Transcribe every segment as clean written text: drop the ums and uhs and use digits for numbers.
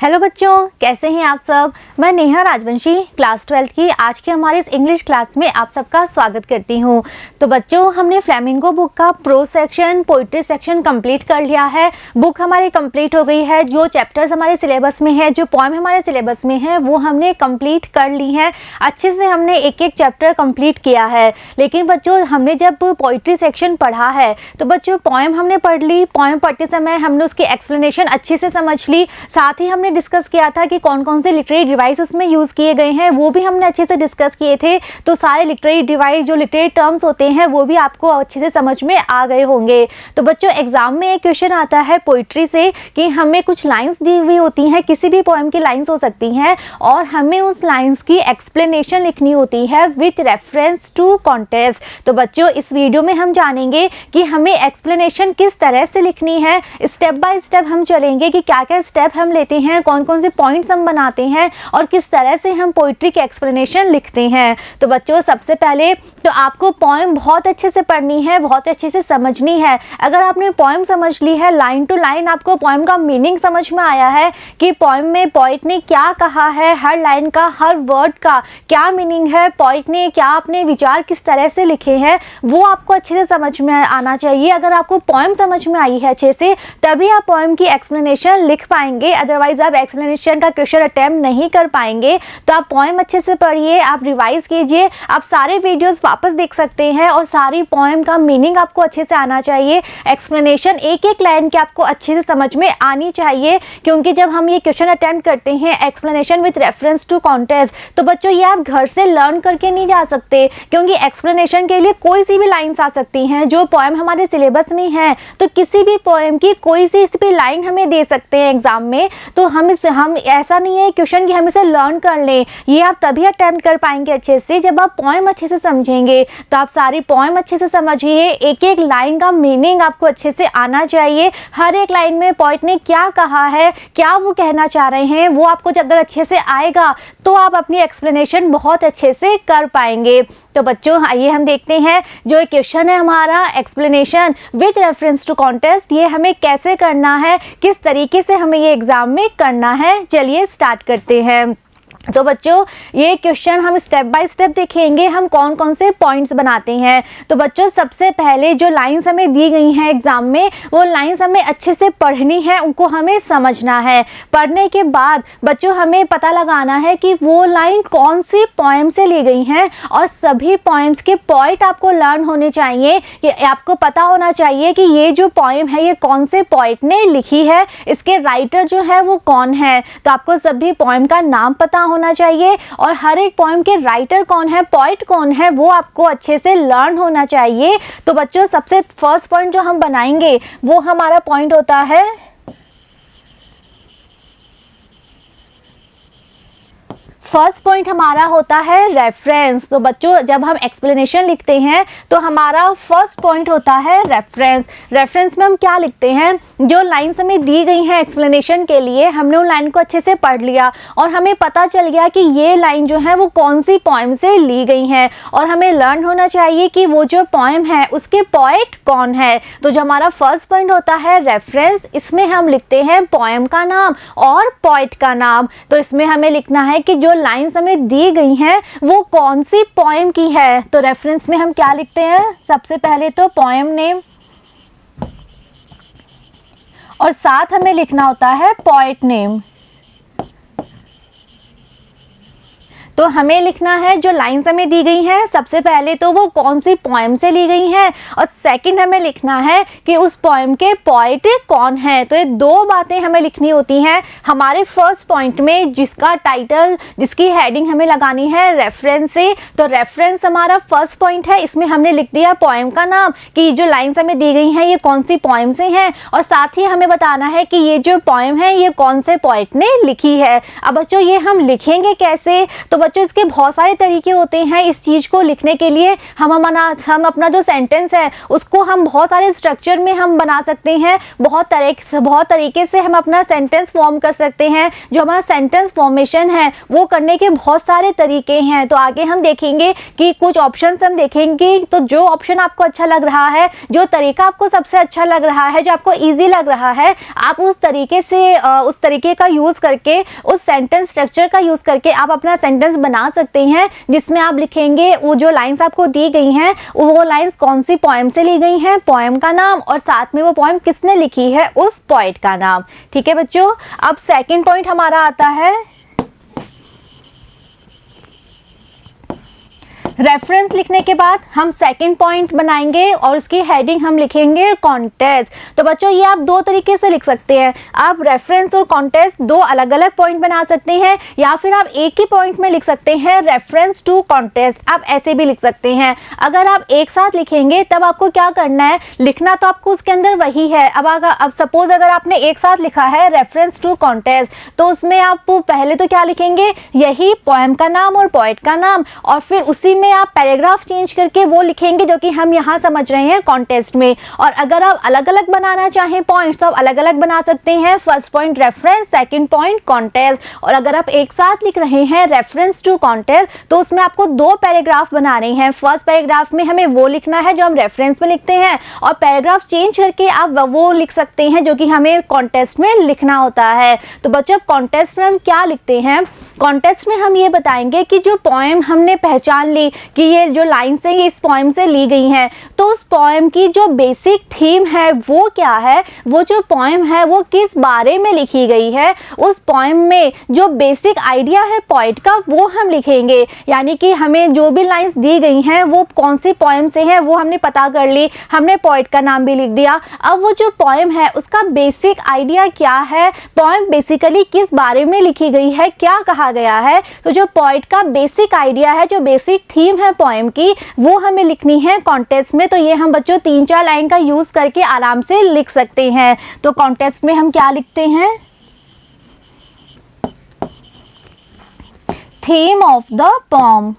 Hello बच्चों, कैसे हैं आप सब। मैं नेहा राजवंशी क्लास 12 की आज के हमारे इस इंग्लिश क्लास में आप सबका स्वागत करती हूं। तो बच्चों, हमने फ्लेमिंगो बुक का pros section, poetry section complete कर लिया है। बुक हमारी कंप्लीट हो गई है। जो चैप्टर्स हमारे सिलेबस में है, जो पोएम हमारे सिलेबस में है, वो हमने कंप्लीट कर ली है। अच्छे से हमने एक एक चैप्टर कंप्लीट किया है। लेकिन बच्चों, हमने जब पोइट्री सेक्शन पढ़ा है तो बच्चों पोएम हमने पढ़ ली। पोएम पढ़ते समय हमने उसकी एक्सप्लेनेशन अच्छे से समझ ली। साथ ही हमने डिस्कस किया था कि कौन कौन से लिटरेरी डिवाइस उसमें यूज़ किए गए हैं, वो भी हमने अच्छे से डिस्कस किए थे। तो सारे लिटरेरी डिवाइस, जो लिटरेरी टर्म्स होते हैं, वो भी आपको अच्छे से समझ में आ गए होंगे। तो बच्चों, एग्जाम में एक क्वेश्चन आता है पोइट्री से कि हमें कुछ लाइंस दी हुई होती हैं, किसी भी पोएम की लाइंस हो सकती हैं, और हमें उस लाइंस की एक्सप्लेनेशन लिखनी होती है विथ रेफरेंस टू कॉन्टेक्स्ट। तो बच्चों, इस वीडियो में हम जानेंगे कि हमें एक्सप्लेनेशन किस तरह से लिखनी है। स्टेप बाय स्टेप हम चलेंगे कि क्या क्या स्टेप हम लेते हैं, कौन कौन से पॉइंट्स हम बनाते हैं और किस तरह से हम पोइट्री की एक्सप्लेनेशन लिखते हैं। तो बच्चों, सबसे पहले तो आपको पोएम बहुत अच्छे से पढ़नी है, बहुत अच्छे से समझनी है। अगर आपने पोएम समझ ली है, लाइन टू लाइन आपको पोएम का मीनिंग समझ में आया है कि पोएम में पोइट ने क्या कहा है, हर लाइन का, हर वर्ड का क्या मीनिंग है, पोइट ने क्या अपने विचार किस तरह से लिखे हैं, वो आपको अच्छे से समझ में आना चाहिए। अगर आपको पोएम समझ में आई है अच्छे से, तभी आप पोएम की एक्सप्लेनेशन लिख पाएंगे। अदरवाइज आप एक्सप्लेनेशन का क्वेश्चन अटेम्प्ट नहीं कर पाएंगे। तो आप पोएम अच्छे से पढ़िए, आप रिवाइज कीजिए, आप सारे वीडियोस वापस देख सकते हैं और सारी पोएम का मीनिंग आपको अच्छे से आना चाहिए। एक्सप्लेनेशन एक एक लाइन की आपको अच्छे से समझ में आनी चाहिए, क्योंकि जब हम ये क्वेश्चन अटेम्प्ट करते हैं explanation with reference to context, तो बच्चों ये आप घर से लर्न करके नहीं जा सकते, क्योंकि एक्सप्लेनेशन के लिए कोई सी भी लाइन्स आ सकती हैं। जो पोएम हमारे सिलेबस में है, तो किसी भी पोएम की कोई सी भी लाइन हमें दे सकते हैं एग्जाम में। तो हम ऐसा नहीं है क्वेश्चन कि हम इसे लर्न कर लें। ये आप तभी अटेम्प्ट कर पाएंगे अच्छे से जब आप पोएम अच्छे से समझेंगे। तो आप सारी पोएम अच्छे से समझिए, एक एक लाइन का मीनिंग आपको अच्छे से आना चाहिए। हर एक लाइन में पोइट ने क्या कहा है, क्या वो कहना चाह रहे हैं, वो आपको अगर अच्छे से आएगा तो आप अपनी एक्सप्लेनेशन बहुत अच्छे से कर पाएंगे। तो बच्चों, आइए हम देखते हैं जो क्वेश्चन है हमारा explanation with reference to context, ये हमें कैसे करना है, किस तरीके से हमें ये एग्जाम में करना है। चलिए स्टार्ट करते हैं। तो बच्चों, ये क्वेश्चन हम स्टेप बाय स्टेप देखेंगे, हम कौन कौन से पॉइंट्स बनाते हैं। तो बच्चों, सबसे पहले जो लाइंस हमें दी गई हैं एग्जाम में, वो लाइंस हमें अच्छे से पढ़नी है, उनको हमें समझना है। पढ़ने के बाद बच्चों हमें पता लगाना है कि वो लाइन कौन सी पोएम से ली गई हैं, और सभी पोएम्स के पॉइंट आपको लर्न होने चाहिए। कि आपको पता होना चाहिए कि ये जो पोएम है ये कौन से पोइट ने लिखी है, इसके राइटर जो है वो कौन है। तो आपको सभी पोएम का नाम पता होना चाहिए, और हर एक पोएम के राइटर कौन है, पोइट कौन है, वो आपको अच्छे से लर्न होना चाहिए। तो बच्चों, सबसे फर्स्ट पॉइंट जो हम बनाएंगे वो हमारा पॉइंट होता है फर्स्ट पॉइंट हमारा होता है रेफरेंस। तो बच्चों, जब हम एक्सप्लेनेशन लिखते हैं तो हमारा फर्स्ट पॉइंट होता है रेफरेंस। रेफरेंस में हम क्या लिखते हैं, जो लाइन्स हमें दी गई हैं एक्सप्लेनेशन के लिए, हमने उन लाइन को अच्छे से पढ़ लिया और हमें पता चल गया कि ये लाइन जो है वो कौन सी पोएम से ली गई हैं, और हमें लर्न होना चाहिए कि वो जो पोएम है उसके पोइट कौन है। तो जो हमारा फर्स्ट पॉइंट होता है रेफरेंस, इसमें हम लिखते हैं पोएम का नाम और पोइट का नाम। तो इसमें हमें लिखना है कि जो लाइन्स हमें दी गई हैं वो कौन सी पोएम की है। तो रेफरेंस में हम क्या लिखते हैं, सबसे पहले तो पोएम नेम, और साथ हमें लिखना होता है पोइट नेम। तो हमें लिखना है जो लाइन्स हमें दी गई हैं, सबसे पहले तो वो कौन सी पोएम से ली गई हैं, और सेकंड हमें लिखना है कि उस पोएम के पोइट कौन है। तो ये दो बातें हमें लिखनी होती हैं हमारे फर्स्ट पॉइंट में, जिसका टाइटल, जिसकी हेडिंग हमें लगानी है रेफरेंस से। तो रेफरेंस हमारा फर्स्ट पॉइंट है, इसमें हमने लिख दिया पोएम का नाम कि जो लाइन्स हमें दी गई हैं ये कौन सी पोएम से हैं, और साथ ही हमें बताना है कि ये जो पोएम है ये कौन से पोइट ने लिखी है। अब बच्चों, ये हम लिखेंगे कैसे। तो बच्चों इसके बहुत सारे तरीके होते हैं इस चीज़ को लिखने के लिए। हम अपना जो सेंटेंस है उसको हम बहुत सारे स्ट्रक्चर में हम बना सकते हैं, बहुत तरीके से हम अपना सेंटेंस फॉर्म कर सकते हैं। जो हमारा सेंटेंस फॉर्मेशन है वो करने के बहुत सारे तरीके हैं। तो आगे हम देखेंगे कि कुछ ऑप्शंस हम देखेंगे, तो जो ऑप्शन आपको अच्छा लग रहा है, जो तरीका आपको सबसे अच्छा लग रहा है, जो आपको ईजी लग रहा है, आप उस तरीके का यूज़ करके, उस सेंटेंस स्ट्रक्चर का यूज़ करके आप अपना सेंटेंस बना सकते हैं, जिसमें आप लिखेंगे वो जो लाइंस आपको दी गई हैं वो लाइंस कौन सी पोएम से ली गई हैं, पोएम का नाम और साथ में वो पोएम किसने लिखी है उस पोएट का नाम। ठीक है बच्चों, अब सेकंड पॉइंट हमारा आता है रेफरेंस। लिखने के बाद हम सेकंड पॉइंट बनाएंगे और उसकी हेडिंग हम लिखेंगे कॉन्टेक्स्ट। तो बच्चों ये आप दो तरीके से लिख सकते हैं, आप रेफरेंस और कॉन्टेक्स्ट दो अलग अलग पॉइंट बना सकते हैं, या फिर आप एक ही पॉइंट में लिख सकते हैं रेफरेंस टू कॉन्टेक्स्ट, आप ऐसे भी लिख सकते हैं। अगर आप एक साथ लिखेंगे तब आपको क्या करना है, लिखना तो आपको उसके अंदर वही है। अब सपोज अगर आपने एक साथ लिखा है रेफरेंस टू कॉन्टेक्स्ट, तो उसमें आप पहले तो क्या लिखेंगे, यही पोएम का नाम और पोएट का नाम, और फिर उसी में आप पैराग्राफ चेंज करके वो लिखेंगे जो कि हम यहाँ समझ रहे हैं कॉन्टेक्स्ट में। और अगर आप अलग अलग बनाना चाहें पॉइंट्स तो आप अलग अलग बना सकते हैं, first point reference, second point context. और अगर आप एक साथ लिख रहे हैं रेफरेंस टू कॉन्टेक्स्ट तो उसमें आपको दो पैराग्राफ बनाने हैं। फर्स्ट पैराग्राफ में हमें वो लिखना है जो हम रेफरेंस में लिखते हैं, और पैराग्राफ चेंज करके आप वो लिख सकते हैं जो कि हमें कॉन्टेक्स्ट में लिखना होता है। तो बच्चों कॉन्टेक्स्ट में हम क्या लिखते हैं, कॉन्टेक्स्ट में हम ये बताएंगे कि जो पोएम हमने पहचान ली कि ये जो लाइन्स हैं ये इस पोएम से ली गई हैं, तो उस पोएम की जो बेसिक थीम है वो क्या है, वो जो पोएम है वो किस बारे में लिखी गई है, उस पोएम में जो बेसिक आइडिया है पोएट का वो हम लिखेंगे। यानी कि हमें जो भी लाइन्स दी गई हैं वो कौन सी पोएम से है वो हमने पता कर ली, हमने पोएट का नाम भी लिख दिया। अब वो जो पोएम है उसका बेसिक आइडिया क्या है, पोएम बेसिकली किस बारे में लिखी गई है, क्या कहा गया है, तो जो पोएट का बेसिक आइडिया है, जो बेसिक थीम है पोएम की, वो हमें लिखनी है कॉन्टेक्स्ट में। तो ये हम बच्चों 3-4 लाइन का यूज करके आराम से लिख सकते हैं। तो कॉन्टेक्स्ट में हम क्या लिखते हैं, थीम ऑफ द पोएम।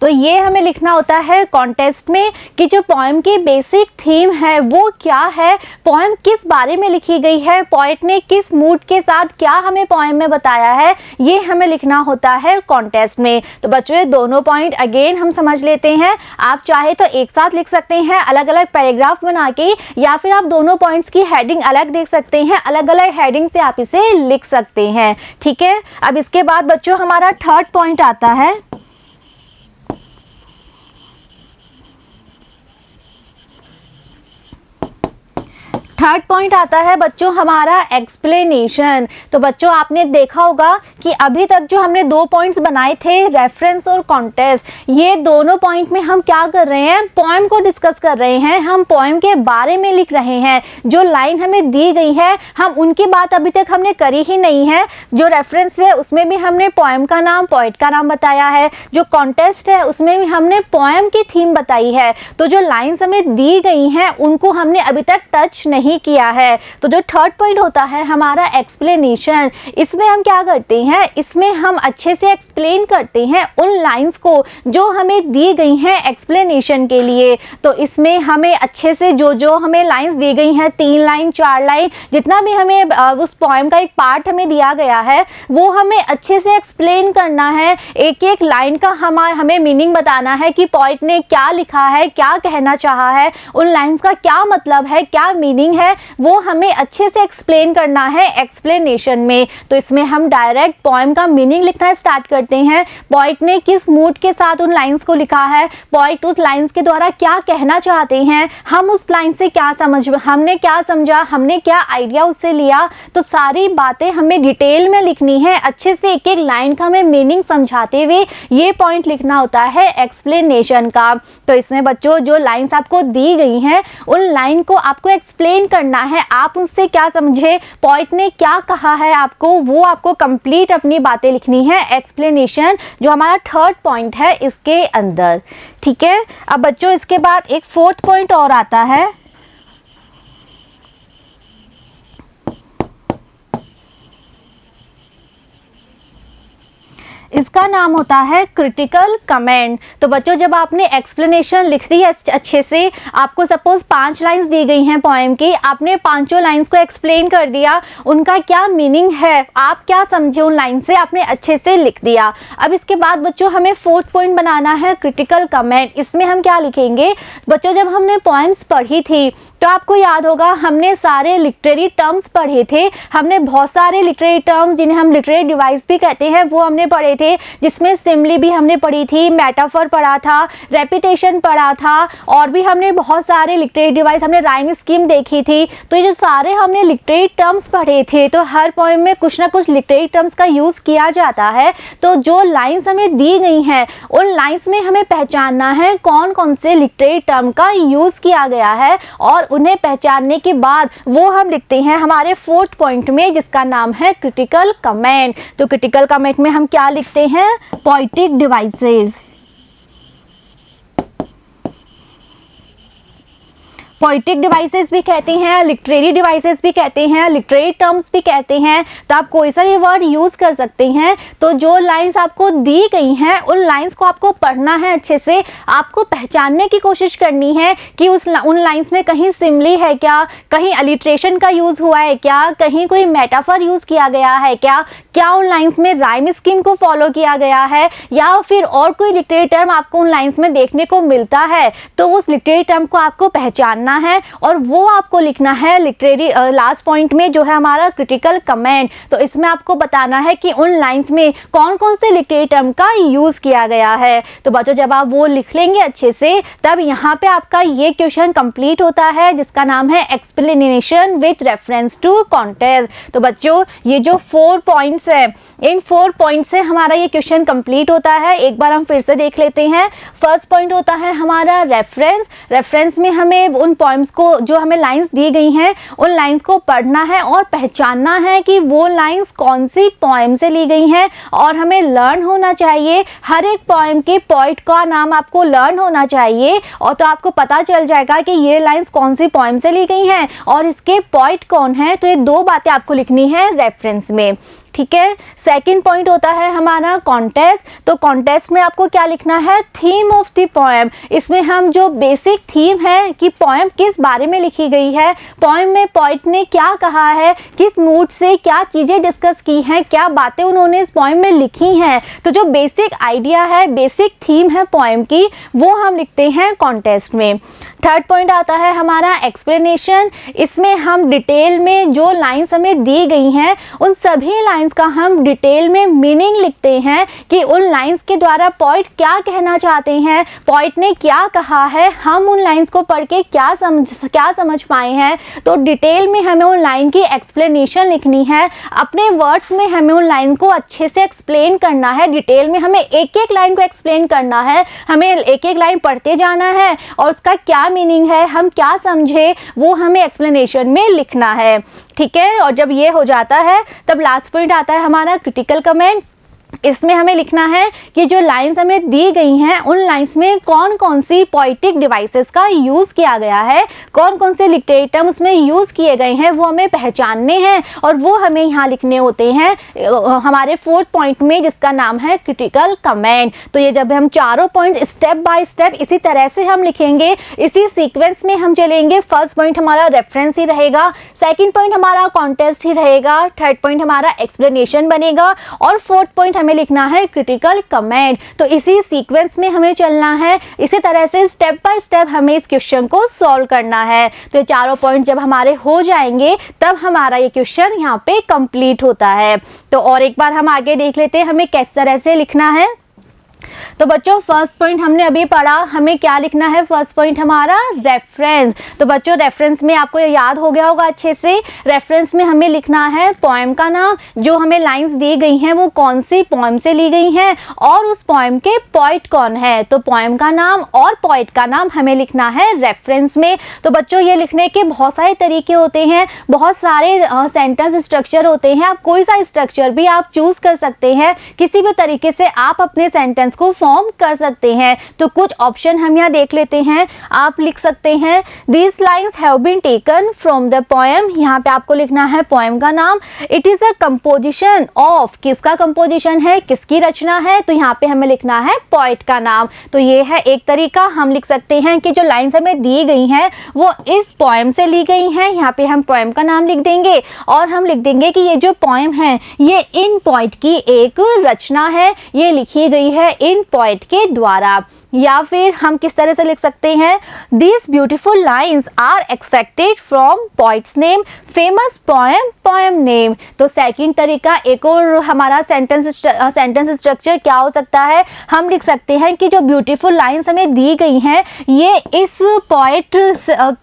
तो ये हमें लिखना होता है कॉन्टेक्स्ट में कि जो पोएम की बेसिक थीम है वो क्या है, पोएम किस बारे में लिखी गई है, पोएट ने किस मूड के साथ क्या हमें पोएम में बताया है, ये हमें लिखना होता है कॉन्टेक्स्ट में। तो बच्चों ये दोनों पॉइंट अगेन हम समझ लेते हैं। आप चाहे तो एक साथ लिख सकते हैं अलग अलग पैराग्राफ बना के, या फिर आप दोनों पॉइंट्स की हेडिंग अलग देख सकते हैं, अलग अलग हेडिंग से आप इसे लिख सकते हैं। ठीक है, अब इसके बाद बच्चों हमारा थर्ड पॉइंट आता है थर्ड पॉइंट आता है बच्चों हमारा एक्सप्लेनेशन। तो बच्चों आपने देखा होगा कि अभी तक जो हमने दो पॉइंट्स बनाए थे रेफरेंस और कॉन्टेक्स्ट, ये दोनों पॉइंट में हम क्या कर रहे हैं, पोएम को डिस्कस कर रहे हैं, हम पोएम के बारे में लिख रहे हैं। जो लाइन हमें दी गई है हम उनकी बात अभी तक हमने करी ही नहीं है। जो रेफरेंस है उसमें भी हमने पोएम का नाम, पोएट का नाम बताया है, जो कॉन्टेक्स्ट है उसमें भी हमने पोएम की थीम बताई है। तो जो लाइन्स हमें दी गई हैं उनको हमने अभी तक टच नहीं किया है। तो जो थर्ड पॉइंट होता है हमारा एक्सप्लेनेशन, इसमें हम क्या करते हैं, इसमें हम अच्छे से एक्सप्लेन करते हैं उन लाइंस को जो हमें दी गई हैं एक्सप्लेनेशन के लिए। तो इसमें हमें अच्छे से जो हमें लाइंस दी गई हैं, 3 लाइन 4 लाइन जितना भी हमें उस पोएम का एक पार्ट हमें दिया गया है वो हमें अच्छे से एक्सप्लेन करना है। एक एक लाइन का हमें मीनिंग बताना है कि पोएट ने क्या लिखा है, क्या कहना चाहा है, उन लाइंस का क्या मतलब है, क्या मीनिंग है, वो हमें अच्छे से एक्सप्लेन करना है एक्सप्लेनेशन में। तो इसमें हम डायरेक्ट पोएम का मीनिंग लिखना स्टार्ट करते हैं। पोएट ने किस मूड के साथ उन लाइंस को लिखा है, पोएट उस लाइंस के द्वारा क्या कहना चाहते हैं, हम उस लाइन से क्या हमने क्या समझा, हमने क्या आइडिया उससे लिया। तो सारी बातें हमें डिटेल में लिखनी है, अच्छे से एक एक लाइन का हमें मीनिंग समझाते हुए ये पॉइंट लिखना होता है एक्सप्लेनेशन का। तो इसमें बच्चों जो लाइंस आपको दी गई हैं उन लाइन को आपको एक्सप्लेन करना है, आप उससे क्या समझे, पोएट ने क्या कहा है आपको, वो आपको कंप्लीट अपनी बातें लिखनी है एक्सप्लेनेशन, जो हमारा थर्ड पॉइंट है इसके अंदर। ठीक है, अब बच्चों इसके बाद एक फोर्थ पॉइंट और आता है, इसका नाम होता है क्रिटिकल कमेंट। तो बच्चों जब आपने एक्सप्लेनेशन लिख दी है अच्छे से, आपको सपोज 5 लाइंस दी गई हैं पोएम की, आपने पांचों लाइंस को एक्सप्लेन कर दिया, उनका क्या मीनिंग है, आप क्या समझे उन लाइन से, आपने अच्छे से लिख दिया। अब इसके बाद बच्चों हमें 4th पॉइंट बनाना है क्रिटिकल कमेंट। इसमें हम क्या लिखेंगे बच्चों, जब हमने पोएम्स पढ़ी थी तो आपको याद होगा हमने सारे लिटरेरी टर्म्स पढ़े थे, हमने बहुत सारे लिटरेरी टर्म्स जिन्हें हम लिटरेरी डिवाइस भी कहते हैं वो हमने पढ़े थे, जिसमें सिमिली भी हमने पढ़ी थी, मेटाफर पढ़ा था, रेपिटेशन पढ़ा था, और भी हमने बहुत सारे लिटरेरी डिवाइस, हमने राइम स्कीम देखी थी। तो ये जो सारे हमने लिटरेरी टर्म्स पढ़े थे, तो हर पोएम में कुछ ना कुछ लिटरेरी टर्म्स का यूज़ किया जाता है। तो जो लाइन्स हमें दी गई हैं उन लाइन्स में हमें पहचानना है कौन कौन से लिटरेरी टर्म का यूज़ किया गया है, और उन्हें पहचानने के बाद वो हम लिखते हैं हमारे 4th पॉइंट में, जिसका नाम है क्रिटिकल कमेंट। तो क्रिटिकल कमेंट में हम क्या लिखते हैं, पोएटिक डिवाइसेस। पोएटिक डिवाइसेस भी कहते हैं, लिटरेरी डिवाइसेस भी कहते हैं, लिटरेरी टर्म्स भी कहते हैं। तो आप कोई सा भी वर्ड यूज़ कर सकते हैं। तो जो लाइंस आपको दी गई हैं उन लाइंस को आपको पढ़ना है अच्छे से, आपको पहचानने की कोशिश करनी है कि उन लाइंस में कहीं सिमिली है क्या, कहीं अलिट्रेशन का यूज़ हुआ है क्या, कहीं कोई मेटाफर यूज़ किया गया है क्या उन लाइंस में राइम स्कीम को फॉलो किया गया है, या फिर और कोई लिटरेरी टर्म आपको उन लाइंस में देखने को मिलता है। तो उस लिटरेरी टर्म को आपको पहचानना है और वो आपको लिखना है लिटरेरी लास्ट पॉइंट में, जो है हमारा क्रिटिकल कमेंट। तो इसमें आपको बताना है कि उन लाइंस में कौन कौन से लिटरेरी टर्म का यूज़ किया गया है। तो बच्चों जब आप वो लिख लेंगे अच्छे से, तब यहाँ पे आपका ये क्वेश्चन कंप्लीट होता है, जिसका नाम है explanation with reference to context. तो बच्चों ये जो 4 पॉइंट्स है, इन 4 पॉइंट से हमारा ये क्वेश्चन कंप्लीट होता है। एक बार हम फिर से देख लेते हैं। फर्स्ट पॉइंट होता है हमारा रेफरेंस। रेफरेंस में हमें उन पॉइंट्स को, जो हमें लाइंस दी गई हैं, उन लाइंस को पढ़ना है और पहचानना है कि वो लाइंस कौन सी पोएम से ली गई हैं, और हमें लर्न होना चाहिए हर एक पोएम के पोएट का नाम आपको लर्न होना चाहिए, और तो आपको पता चल जाएगा कि ये लाइंस कौन सी पोएम से ली गई हैं और इसके पोएट कौन है। तो ये 2 बातें आपको लिखनी है रेफरेंस में, ठीक है। सेकंड पॉइंट होता है हमारा कॉन्टेक्स्ट। तो कॉन्टेक्स्ट में आपको क्या लिखना है, थीम ऑफ द पोएम। इसमें हम जो बेसिक थीम है कि पोएम किस बारे में लिखी गई है, पोएम में पोएट ने क्या कहा है, किस मूड से क्या चीज़ें डिस्कस की हैं, क्या बातें उन्होंने इस पोएम में लिखी हैं। तो जो बेसिक आइडिया है, बेसिक थीम है पोएम की, वो हम लिखते हैं कॉन्टेक्स्ट में। थर्ड पॉइंट आता है हमारा एक्सप्लेनेशन। इसमें हम डिटेल में जो लाइन्स हमें दी गई हैं उन सभी लाइन्स का हम डिटेल में मीनिंग लिखते हैं कि उन लाइन्स के द्वारा पोएट क्या कहना चाहते हैं, पोएट ने क्या कहा है, हम उन लाइन्स को पढ़ के क्या समझ पाए हैं। तो डिटेल में हमें उन लाइन की एक्सप्लेनेशन लिखनी है, अपने वर्ड्स में हमें उन लाइन को अच्छे से एक्सप्लेन करना है। डिटेल में हमें एक एक लाइन को एक्सप्लेन करना है, हमें एक एक लाइन पढ़ते जाना है और उसका क्या मीनिंग है, हम क्या समझे, वो हमें एक्सप्लेनेशन में लिखना है, ठीक है। और जब ये हो जाता है तब लास्ट पॉइंट आता है हमारा क्रिटिकल कमेंट। इसमें हमें लिखना है कि जो लाइंस हमें दी गई हैं उन लाइंस में कौन कौन सी पोएटिक डिवाइसेस का यूज़ किया गया है, कौन कौन से लिटरेरी टर्म उसमें यूज़ किए गए हैं, वो हमें पहचानने हैं और वो हमें यहाँ लिखने होते हैं हमारे 4th पॉइंट में, जिसका नाम है क्रिटिकल कमेंट। तो ये जब हम चारों पॉइंट स्टेप बाय स्टेप इसी तरह से हम लिखेंगे, इसी सीक्वेंस में हम चलेंगे। फर्स्ट पॉइंट हमारा रेफरेंस ही रहेगा, सेकेंड पॉइंट हमारा कॉन्टेक्स्ट ही रहेगा, थर्ड पॉइंट हमारा एक्सप्लेनेशन बनेगा और 4th पॉइंट हमें लिखना है क्रिटिकल कमेंट। तो इसी सीक्वेंस में हमें चलना है, इसी तरह से स्टेप बाय स्टेप हमें इस क्वेश्चन को सॉल्व करना है। तो ये चारों पॉइंट जब हमारे हो जाएंगे तब हमारा ये क्वेश्चन यहाँ पे कंप्लीट होता है। तो और एक बार हम आगे देख लेते हैं हमें किस तरह से लिखना है। तो बच्चों फर्स्ट पॉइंट हमने अभी पढ़ा, हमें क्या लिखना है, फर्स्ट पॉइंट हमारा रेफरेंस। तो बच्चों रेफरेंस में आपको याद हो गया होगा अच्छे से, रेफरेंस में हमें लिखना है पोएम का नाम, जो हमें लाइंस दी गई हैं वो कौन सी पोएम से ली गई हैं और उस पोएम के पोएट कौन है। तो पोएम का नाम और पोएट का नाम हमें लिखना है रेफरेंस में। तो बच्चों ये लिखने के बहुत सारे तरीके होते हैं, बहुत सारे सेंटेंस स्ट्रक्चर होते हैं, आप कोई सा स्ट्रक्चर भी आप चूज कर सकते हैं, किसी भी तरीके से आप अपने सेंटेंस लाइंस को फॉर्म कर सकते हैं। तो कुछ ऑप्शन हम यहाँ देख लेते हैं। आप लिख सकते हैं this lines have been taken from the poem, यहाँ पे आपको लिखना है पोएम का नाम। It is a composition of, किसका कंपोजिशन है, किसकी रचना है, तो यहाँ पे हमें लिखना है पोएट का नाम। तो ये है एक तरीका। हम लिख सकते हैं कि जो लाइंस हमें दी गई हैं वो इस पोएम से ली गई हैं, यहाँ पे हम पोएम का नाम लिख देंगे और हम लिख देंगे कि ये जो पोएम है ये इन पोएट की एक रचना है, ये लिखी गई है इन पोएट के द्वारा। या फिर हम किस तरह से लिख सकते हैं this beautiful lines are extracted from poet's name, famous poem, poem name. तो सेकंड तरीका, एक और हमारा सेंटेंस स्ट्रक्चर क्या हो सकता है, हम लिख सकते हैं कि जो ब्यूटीफुल लाइन्स हमें दी गई हैं ये इस पोएट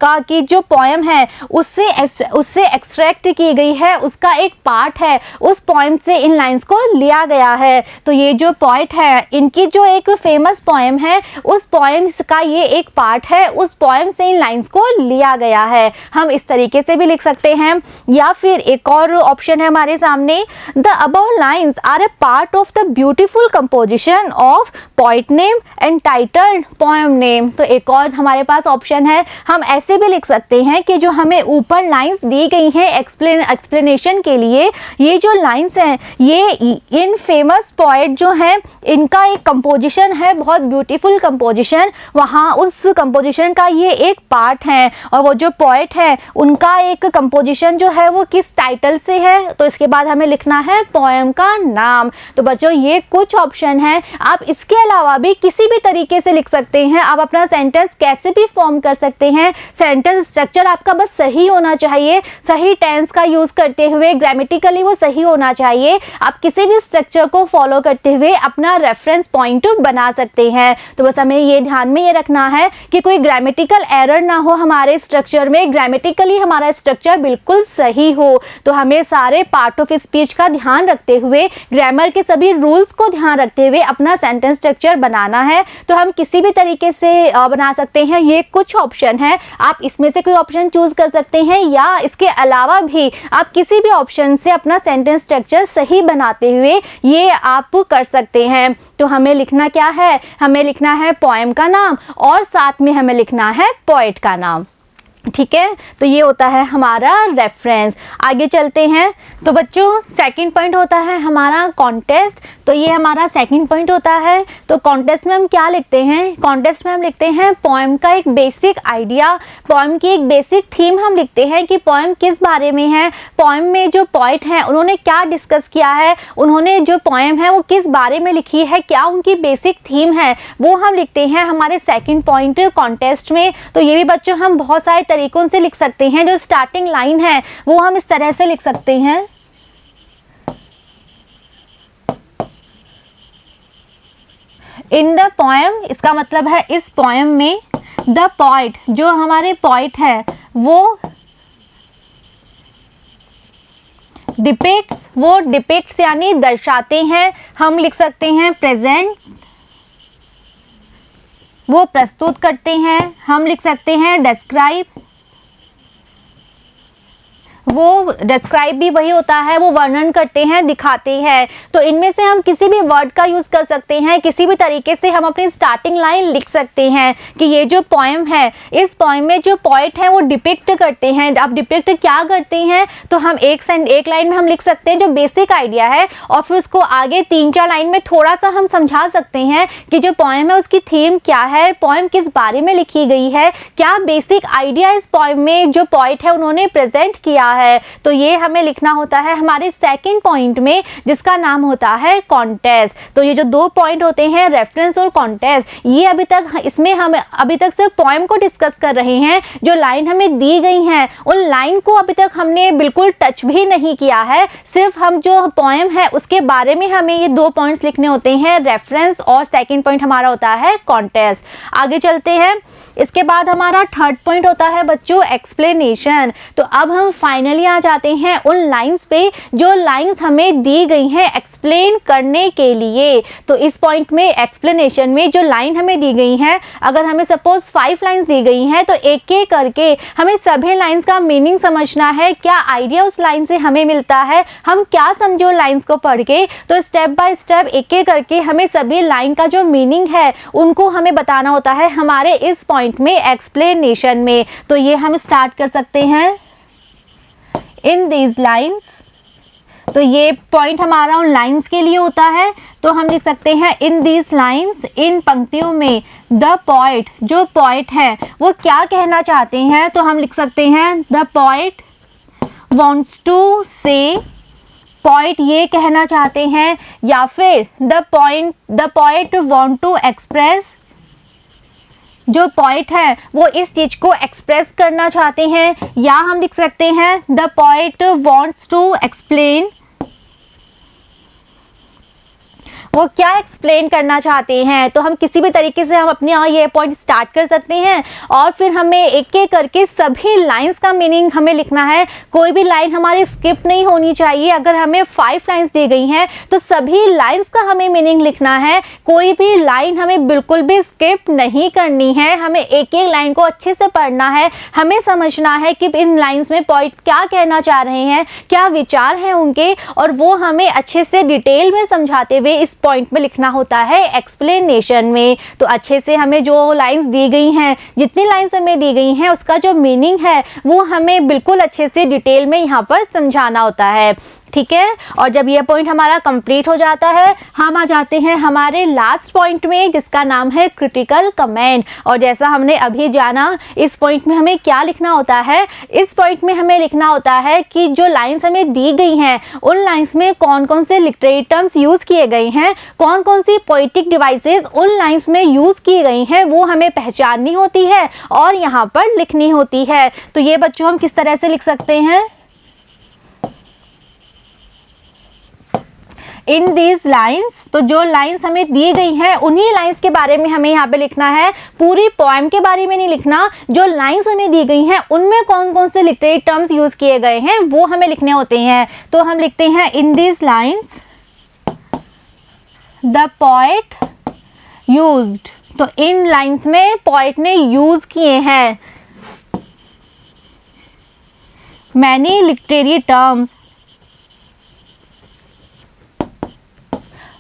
का की जो पोएम है उससे एक्सट्रैक्ट की गई है, उसका एक पार्ट है, उस पोएम से इन लाइन्स को लिया गया है। तो ये जो पोएट है इनकी जो एक फेमस पोएम है उस पोएम का ये एक पार्ट है, उस पोएम से इन लाइंस को लिया गया है। हम इस तरीके से भी लिख सकते हैं। या फिर एक और ऑप्शन है हमारे सामने, the above lines are a part of the beautiful composition of poet name entitled poem name. तो एक और हमारे पास ऑप्शन है, हम ऐसे भी लिख सकते हैं कि जो हमें ऊपर लाइंस दी गई हैं एक्सप्लेनेशन के लिए, ये जो लाइंस हैं ये इन फेमस पोएट जो हैं इनका एक कंपोजिशन है, बहुत ब्यूटीफुल कंपोजिशन, वहाँ उस कंपोजिशन का ये एक पार्ट है और वो जो पोएट है उनका एक कंपोजिशन जो है वो किस टाइटल से है, तो इसके बाद हमें लिखना है पोएम का नाम। तो बच्चों ये कुछ ऑप्शन है, आप इसके अलावा भी किसी भी तरीके से लिख सकते हैं। आप अपना सेंटेंस कैसे भी फॉर्म कर सकते हैं। सेंटेंस स्ट्रक्चर आपका बस सही होना चाहिए, सही टेंस का यूज करते हुए, ग्रामेटिकली वो सही होना चाहिए। आप किसी भी स्ट्रक्चर को फॉलो करते हुए अपना रेफरेंस पॉइंट बना सकते हैं। तो बस हमें ये ध्यान में ये रखना है कि कोई ग्रामेटिकल एरर ना हो हमारे स्ट्रक्चर में, ग्रामेटिकली हमारा स्ट्रक्चर बिल्कुल सही हो। तो हमें सारे पार्ट ऑफ स्पीच का ध्यान रखते हुए, ग्रामर के सभी रूल्स को ध्यान रखते हुए अपना सेंटेंस स्ट्रक्चर बनाना है। तो हम किसी भी तरीके से बना सकते हैं। ये कुछ ऑप्शन है, आप इसमें से कोई ऑप्शन चूज कर सकते हैं या इसके अलावा भी आप किसी भी ऑप्शन से अपना सेंटेंस स्ट्रक्चर सही बनाते हुए ये आप कर सकते हैं। तो हमें लिखना क्या है, हमें लिखना है पोएम का नाम और साथ में हमें लिखना है पोएट का नाम। ठीक है, तो ये होता है हमारा रेफरेंस। आगे चलते हैं। तो बच्चों सेकंड पॉइंट होता है हमारा कॉन्टेस्ट। तो ये हमारा सेकंड पॉइंट होता है। तो कॉन्टेस्ट में हम क्या लिखते हैं, कॉन्टेस्ट में हम लिखते हैं पोएम का एक बेसिक आइडिया, पोएम की एक बेसिक थीम हम लिखते हैं कि पोएम किस बारे में है, पोएम में जो पोएट हैं उन्होंने क्या डिस्कस किया है, उन्होंने जो पोएम है वो किस बारे में लिखी है, क्या उनकी बेसिक थीम है, वो हम लिखते हैं हमारे सेकंड पॉइंट कॉन्टेस्ट में। तो ये भी बच्चों हम बहुत सारे तरीकों से लिख सकते हैं। जो स्टार्टिंग लाइन है वो हम इस तरह से लिख सकते हैं, इन द पोएम, इसका मतलब है इस पोएम में, द पोएट, जो हमारे पोएट है वो डिपिक्ट्स, वो डिपिक्ट्स यानी दर्शाते हैं। हम लिख सकते हैं प्रेजेंट, वो प्रस्तुत करते हैं। हम लिख सकते हैं डिस्क्राइब, वो डिस्क्राइब भी वही होता है, वो वर्णन करते हैं, दिखाते हैं। तो इनमें से हम किसी भी वर्ड का यूज कर सकते हैं, किसी भी तरीके से हम अपनी स्टार्टिंग लाइन लिख सकते हैं कि ये जो पोएम है, इस पोएम में जो पोएट है वो डिपिक्ट करते हैं। अब डिपिक्ट क्या करते हैं, तो हम एक लाइन में हम लिख सकते हैं जो बेसिक आइडिया है और फिर उसको आगे 3-4 लाइन में थोड़ा सा हम समझा सकते हैं कि जो पोएम है उसकी थीम क्या है, पोएम किस बारे में लिखी गई है, क्या बेसिक आइडिया इस पोएम में जो पोएट है उन्होंने प्रेजेंट किया है। तो ये हमें लिखना होता है हमारे सेकंड पॉइंट में, जिसका नाम होता है कॉन्टेस्ट। तो ये जो 2 पॉइंट होते हैं, रेफरेंस और कॉन्टेस्ट, ये अभी तक इसमें हम अभी तक सिर्फ पोएम को डिस्कस कर रहे हैं। जो लाइन हमें दी गई हैं उन लाइन को अभी तक हमने बिल्कुल टच भी नहीं किया है, सिर्फ हम जो पोएम है उसके बारे में हमें ये 2 पॉइंट्स लिखने होते हैं, रेफरेंस और सेकंड पॉइंट हमारा होता है कॉन्टेस्ट। आगे चलते हैं। इसके बाद हमारा थर्ड पॉइंट होता है बच्चों एक्सप्लेनेशन। तो अब हम फाइनल फाइनली आ जाते हैं उन लाइंस पे जो लाइंस हमें दी गई हैं एक्सप्लेन करने के लिए। तो इस पॉइंट में एक्सप्लेनेशन में जो लाइन हमें दी गई है, अगर हमें सपोज 5 लाइंस दी गई हैं तो एक एक करके हमें सभी लाइंस का मीनिंग समझना है, क्या आइडिया उस लाइन से हमें मिलता है, हम क्या समझे उन लाइंस को पढ़ के। तो स्टेप बाय स्टेप एक एक करके हमें सभी लाइन का जो मीनिंग है उनको हमें बताना होता है हमारे इस पॉइंट में एक्सप्लेनेशन में। तो ये हम स्टार्ट कर सकते हैं इन दीज लाइन्स। तो ये पॉइंट हमारा उन लाइंस के लिए होता है, तो हम लिख सकते हैं इन दीज लाइंस, इन पंक्तियों में द पोएट, जो पोएट है वो क्या कहना चाहते हैं। तो हम लिख सकते हैं the poet wants to say, poet ये कहना चाहते हैं, या फिर the poet want to express, जो पोएट है वो इस चीज़ को एक्सप्रेस करना चाहते हैं। या हम लिख सकते हैं the poet wants to explain, वो क्या एक्सप्लेन करना चाहते हैं। तो हम किसी भी तरीके से हम अपने यहाँ ये पॉइंट स्टार्ट कर सकते हैं और फिर हमें एक एक करके सभी लाइंस का मीनिंग हमें लिखना है। कोई भी लाइन हमारी स्किप नहीं होनी चाहिए। अगर हमें 5 लाइंस दी गई हैं तो सभी लाइंस का हमें मीनिंग लिखना है, कोई भी लाइन हमें बिल्कुल भी स्किप नहीं करनी है। हमें एक एक लाइन को अच्छे से पढ़ना है, हमें समझना है कि इन लाइंस में पोएट क्या कहना चाह रहे हैं, क्या विचार हैं उनके, और वो हमें अच्छे से डिटेल में समझाते हुए इस पॉइंट में लिखना होता है एक्सप्लेनेशन में। तो अच्छे से हमें जो लाइंस दी गई हैं, जितनी लाइंस हमें दी गई हैं उसका जो मीनिंग है वो हमें बिल्कुल अच्छे से डिटेल में यहाँ पर समझाना होता है, ठीक है। और जब ये पॉइंट हमारा कंप्लीट हो जाता है हम आ जाते हैं हमारे लास्ट पॉइंट में जिसका नाम है क्रिटिकल कमेंट। और जैसा हमने अभी जाना इस पॉइंट में हमें क्या लिखना होता है, इस पॉइंट में हमें लिखना होता है कि जो लाइंस हमें दी गई हैं उन लाइंस में कौन कौन से लिटरेरी टर्म्स यूज़ किए गए हैं, कौन कौन सी पोइटिक डिवाइसेस उन लाइंस में यूज़ की गई हैं, वो हमें पहचाननी होती है और यहाँ पर लिखनी होती है। तो ये बच्चों हम किस तरह से लिख सकते हैं, इन दीज लाइन्स। तो जो लाइन्स हमें दी गई हैं उन्हीं लाइन्स के बारे में हमें यहाँ पे लिखना है, पूरी पोएम के बारे में नहीं लिखना। जो लाइन्स हमें दी गई हैं उनमें कौन कौन से लिटरेरी टर्म्स यूज़ किए गए हैं वो हमें लिखने होते हैं। तो हम लिखते हैं in these lines the poet used. तो इन लाइन्स में पोएट ने यूज़ किए हैं मैनी लिटरेरी टर्म्स,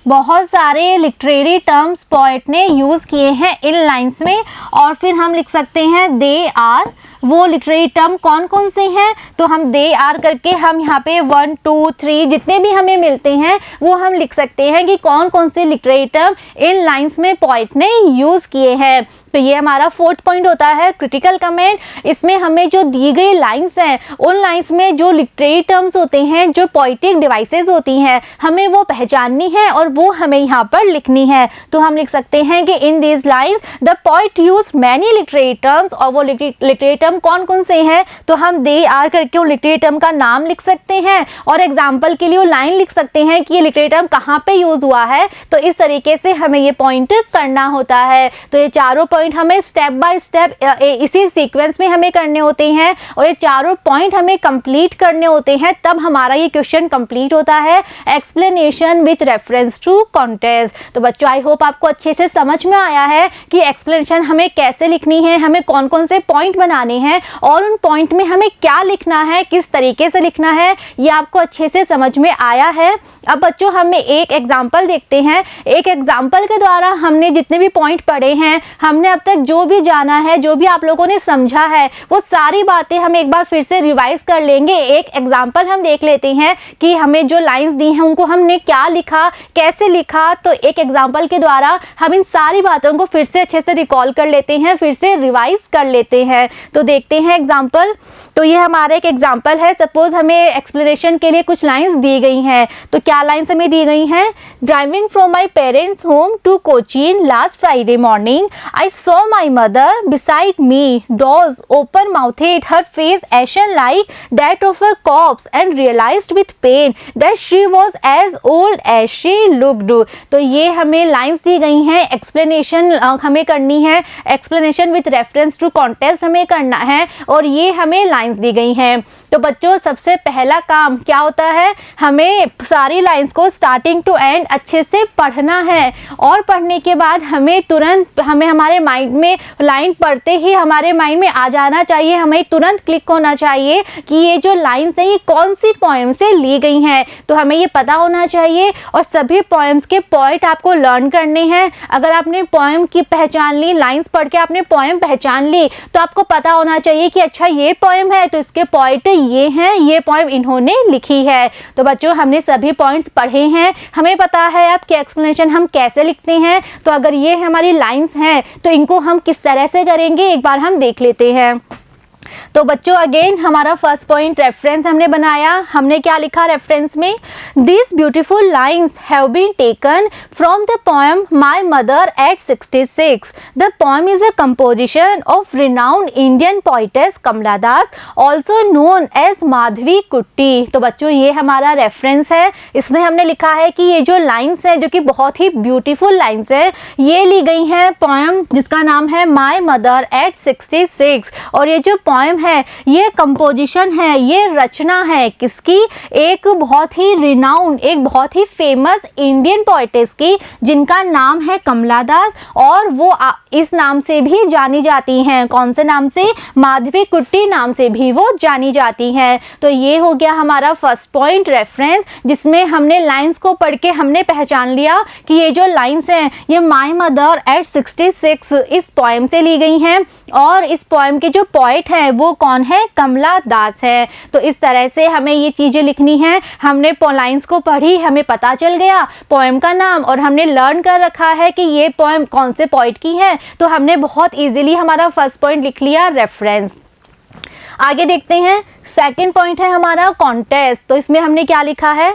बहुत सारे लिटरेरी टर्म्स पोएट ने यूज़ किए हैं इन लाइंस में। और फिर हम लिख सकते हैं दे आर, वो लिटरेरी टर्म कौन कौन से हैं। तो हम दे आर करके हम यहाँ पे 1 2 3 जितने भी हमें मिलते हैं वो हम लिख सकते हैं कि कौन कौन से लिटरेरी टर्म इन लाइंस में पोएट ने यूज़ किए हैं। तो ये हमारा 4th पॉइंट होता है क्रिटिकल कमेंट। इसमें हमें जो दी गई लाइंस हैं उन लाइंस में जो लिटरेरी टर्म्स होते हैं, जो पोइटिक डिवाइसेस होती हैं, हमें वो पहचाननी है और वो हमें यहाँ पर लिखनी है। तो हम लिख सकते हैं कि in these lines the poet use many literary terms. और वो लिटरेरी टर्म कौन कौन से हैं, तो हम दे आर करके उन लिटरेरी टर्म का नाम लिख सकते हैं और एग्जाम्पल के लिए वो लाइन लिख सकते हैं कि ये लिटरेरी टर्म कहाँ पे यूज़ हुआ है। तो इस तरीके से हमें ये पॉइंट करना होता है। तो ये चारों पॉइंट हमें स्टेप बाय स्टेप इसी सीक्वेंस में हमें करने होते हैं और ये चारों पॉइंट हमें कंप्लीट करने होते हैं, तब हमारा ये क्वेश्चन कंप्लीट होता है explanation with reference to context. तो बच्चों आई होप आपको अच्छे से समझ में आया है कि एक्सप्लेनेशन हमें कैसे लिखनी है, हमें कौन कौन से पॉइंट बनाने हैं और उन पॉइंट में हमें क्या लिखना है, किस तरीके से लिखना है, ये आपको अच्छे से समझ में आया है। अब बच्चों हमें एक एग्जाम्पल देखते हैं। एक एग्जाम्पल के द्वारा हमने जितने भी पॉइंट पढ़े हैं, हमने अब तक जो भी जाना है, जो भी आप लोगों ने समझा है, वो सारी बातें हम एक बार फिर से रिवाइज कर लेंगे। एक एग्जाम्पल हम देख लेते हैं कि हमें जो लाइंस दी हैं उनको हमने क्या लिखा, कैसे लिखा। तो एक एग्जाम्पल के द्वारा हम इन सारी बातों को फिर से अच्छे से रिकॉल कर लेते हैं, फिर से रिवाइज कर लेते हैं। तो देखते हैं एग्जाम्पल। तो ये हमारा एक एग्जाम्पल है। सपोज हमें एक्सप्लेनेशन के लिए कुछ लाइंस दी गई हैं। तो क्या लाइंस हमें दी गई हैं, driving from my parents home to Cochin last Friday morning I saw my mother beside me, dozed open mouthed, her face ashen like that of a corpse and realised with pain that she was as old as she looked. तो ये हमें lines दी गई हैं, explanation हमें करनी है, explanation with reference to context हमें करना है और ये हमें लाइंस लाइंस दी गई हैं। तो बच्चों सबसे पहला काम क्या होता है, हमें सारी लाइंस को स्टार्टिंग टू एंड अच्छे से पढ़ना है और पढ़ने के बाद हमें तुरंत हमारे माइंड में लाइन पढ़ते ही हमारे माइंड में आ जाना चाहिए, हमें तुरंत क्लिक होना चाहिए कि ये जो लाइंस हैं ये कौन सी पोएम से ली गई हैं। तो हमें ये पता होना चाहिए और सभी पोएम्स के पोएट आपको लर्न करने हैं। अगर आपने पोएम की पहचान ली, लाइंस पढ़ के आपने पोएम पहचान ली, तो आपको पता होना चाहिए कि अच्छा ये पोएम है तो इसके पोएट ये हैं, ये पोएम इन्होंने लिखी है। तो बच्चों हमने सभी पॉइंट्स पढ़े हैं, हमें पता है आपके एक्सप्लेनेशन हम कैसे लिखते हैं। तो अगर ये हमारी लाइंस हैं तो इनको हम किस तरह से करेंगे एक बार हम देख लेते हैं। तो बच्चों अगेन हमारा फर्स्ट पॉइंट रेफरेंस हमने बनाया। हमने क्या लिखा रेफरेंस में, this beautiful lines have been taken from the poem my mother at 66। The poem is a composition of renowned Indian poetess Kamala Das, also known as Madhavi Kutty. तो बच्चों ये हमारा रेफरेंस है, इसमें हमने लिखा है कि ये जो लाइंस है जो कि बहुत ही ब्यूटीफुल लाइंस है, ये ली गई हैं पोएम जिसका नाम है माय मदर एट 66। और ये जो पोएम है ये कंपोजिशन है, ये रचना है किसकी, एक बहुत ही रिनाउंड, एक बहुत ही फेमस इंडियन पोइटेस की जिनका नाम है कमला दास, और वो इस नाम से भी जानी जाती हैं। कौन से नाम से, माधवी कुट्टी नाम से भी वो जानी जाती हैं। तो ये हो गया हमारा फर्स्ट पॉइंट रेफरेंस, जिसमें हमने लाइंस को पढ़ के हमने पहचान लिया कि ये जो लाइंस हैं ये माय मदर एट 66 इस पोएम से ली गई हैं, और इस पोएम के जो पोएट है वो कौन है, कमला दास है। तो इस तरह से हमें ये चीजें लिखनी है। हमने लाइंस को पढ़ी, हमें पता चल गया पोएम का नाम, और हमने लर्न कर रखा है कि ये पोएम कौन से पोएट की है। तो हमने बहुत इजीली हमारा फर्स्ट पॉइंट लिख लिया रेफरेंस। आगे देखते हैं, सेकंड पॉइंट है हमारा कॉन्टेस्ट। तो इसमें हमने क्या लिखा है,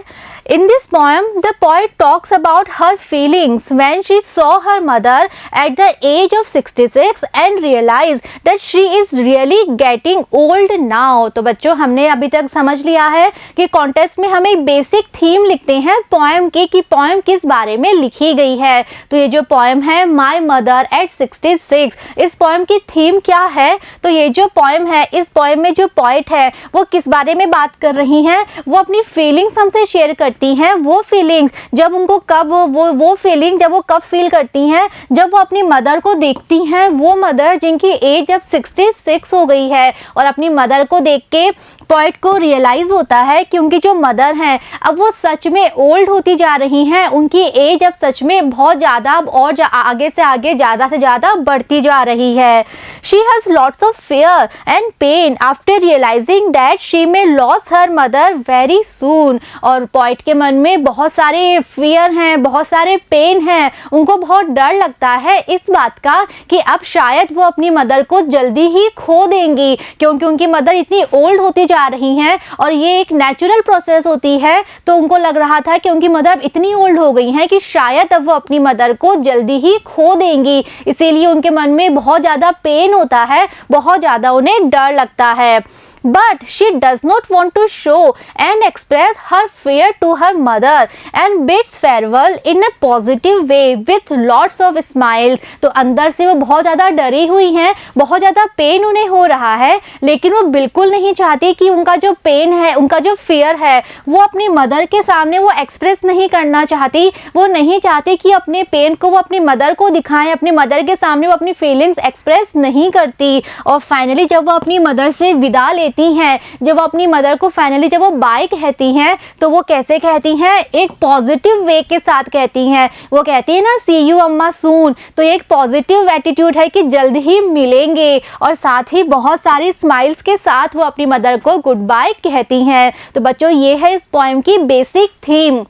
In this poem, the poet talks about her feelings when she saw her mother at the age of 66 and realized that she is really getting old now. तो बच्चों हमने अभी तक समझ लिया है कि कॉन्टेस्ट में हमें बेसिक थीम लिखते हैं पोएम की, कि पोएम किस बारे में लिखी गई है। तो ये जो पोएम है माय मदर एट 66, इस पोएम की थीम क्या है, तो ये जो पोएम है इस पोएम में जो पोएट है वो किस बारे में बात कर रही हैं, वो अपनी फीलिंग्स हमसे शेयर करती हैं। वो फीलिंग्स जब उनको कब वो फीलिंग जब वो कब फील करती हैं, जब वो अपनी मदर को देखती हैं, वो मदर जिनकी एज अब 66 हो गई है, और अपनी मदर को देख के पोएट को रियलाइज होता है कि उनकी जो मदर हैं अब वो सच में ओल्ड होती जा रही हैं, उनकी एज अब सच में बहुत ज़्यादा और आगे से आगे ज़्यादा से ज़्यादा बढ़ती जा रही है। She has lots of fear and pain after realising that she may lose her mother very soon. और पोएट के मन में बहुत सारे फियर हैं, बहुत सारे पेन हैं, उनको बहुत डर लगता है इस बात का कि अब शायद वो अपनी मदर को जल्दी ही खो देंगी, क्योंकि उनकी मदर इतनी ओल्ड होती जा रही हैं और ये एक नेचुरल प्रोसेस होती है। तो उनको लग रहा था कि उनकी मदर इतनी ओल्ड हो गई हैं कि शायद अब वो अपनी मदर को जल्दी ही खो देंगी, इसीलिए उनके मन में बहुत ज़्यादा पेन होता है, बहुत ज़्यादा उन्हें डर लगता है। But she does not want to show and express her fear to her mother and bids farewell in a positive way with lots of smiles. तो अंदर से वो बहुत ज़्यादा डरी हुई हैं, बहुत ज़्यादा पेन उन्हें हो रहा है, लेकिन वो बिल्कुल नहीं चाहती कि उनका जो पेन है, उनका जो फियर है, वो अपनी मदर के सामने वो एक्सप्रेस नहीं करना चाहती। वो नहीं चाहती कि अपने पेन को वो अपनी मदर को दिखाएं, अपनी मदर के सामने वो अपनी फीलिंग्स एक्सप्रेस नहीं करती। और फाइनली जब वो अपनी मदर से विदा लेती हैं, जब वो अपनी मदर को फाइनली जब वो बाय कहती हैं, तो वो कैसे कहती हैं, एक पॉजिटिव वे के साथ कहती हैं। वो कहती है ना, सी यू अम्मा सून। तो ये एक पॉजिटिव एटीट्यूड है कि जल्द ही मिलेंगे, और साथ ही बहुत सारी स्माइल्स के साथ वो अपनी मदर को गुड बाय कहती हैं। तो बच्चों ये है इस पोएम की बेसिक थीम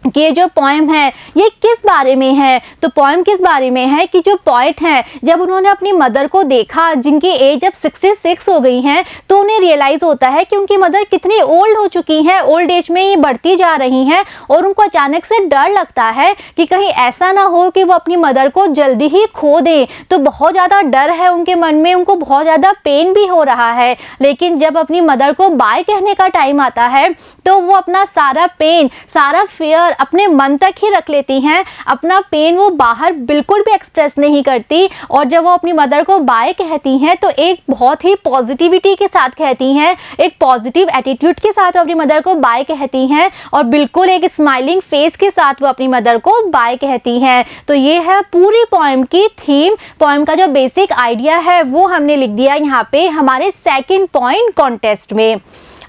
कि ये जो पोएम है ये किस बारे में है। तो पोएम किस बारे में है कि जो पोएट हैं जब उन्होंने अपनी मदर को देखा जिनकी एज अब 66 हो गई हैं, तो उन्हें रियलाइज़ होता है कि उनकी मदर कितनी ओल्ड हो चुकी हैं, ओल्ड एज में ये बढ़ती जा रही हैं, और उनको अचानक से डर लगता है कि कहीं ऐसा ना हो कि वो अपनी मदर को जल्दी ही खो दें। तो बहुत ज़्यादा डर है उनके मन में, उनको बहुत ज़्यादा पेन भी हो रहा है। लेकिन जब अपनी मदर को बाय कहने का टाइम आता है तो वो अपना सारा पेन, सारा फियर अपने मन तक ही रख लेती हैं, अपना पेन वो बाहर बिल्कुल भी एक्सप्रेस नहीं करती। और जब वो अपनी मदर को बाय कहती हैं तो एक बहुत ही पॉजिटिविटी के साथ कहती हैं, एक पॉजिटिव एटीट्यूड के साथ वो अपनी मदर को बाय कहती हैं और बिल्कुल एक स्माइलिंग फेस के साथ वो अपनी मदर को बाय कहती हैं। तो ये है पूरी पोएम की थीम। पोएम का जो बेसिक आइडिया है वो हमने लिख दिया यहाँ पे हमारे सेकंड पॉइंट कॉन्टेस्ट में।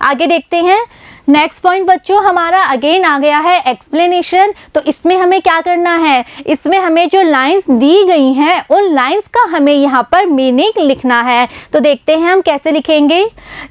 आगे देखते हैं। नेक्स्ट पॉइंट बच्चों हमारा अगेन आ गया है एक्सप्लेनेशन। तो इसमें हमें क्या करना है, इसमें हमें जो लाइंस दी गई हैं उन लाइंस का हमें यहाँ पर मीनिंग लिखना है। तो देखते हैं हम कैसे लिखेंगे।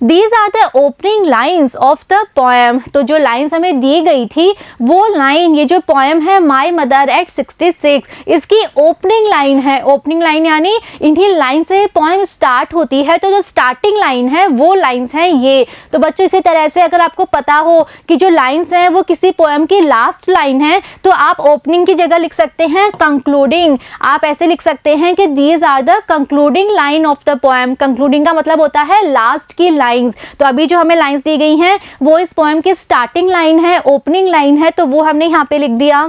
These are the opening lines of the poem. तो जो लाइंस हमें दी गई थी वो लाइन, ये जो पोएम है माई मदर एट 66, इसकी ओपनिंग लाइन है। ओपनिंग लाइन यानी इन्हीं लाइन से पोएम स्टार्ट होती है, तो जो स्टार्टिंग लाइन है वो लाइंस हैं ये। तो बच्चों इसी तरह से अगर आपको पता हो कि जो लाइंस हैं वो किसी पोएम की लास्ट लाइन है तो आप ओपनिंग की जगह लिख सकते हैं कंक्लूडिंग। आप ऐसे लिख सकते हैं कि these are the concluding line of the poem. Concluding का मतलब होता है लास्ट की लाइंस। तो अभी जो हमें लाइंस दी गई हैं वो इस पोएम की स्टार्टिंग लाइन है, ओपनिंग लाइन है, तो वो हमने यहाँ पे लिख दिया।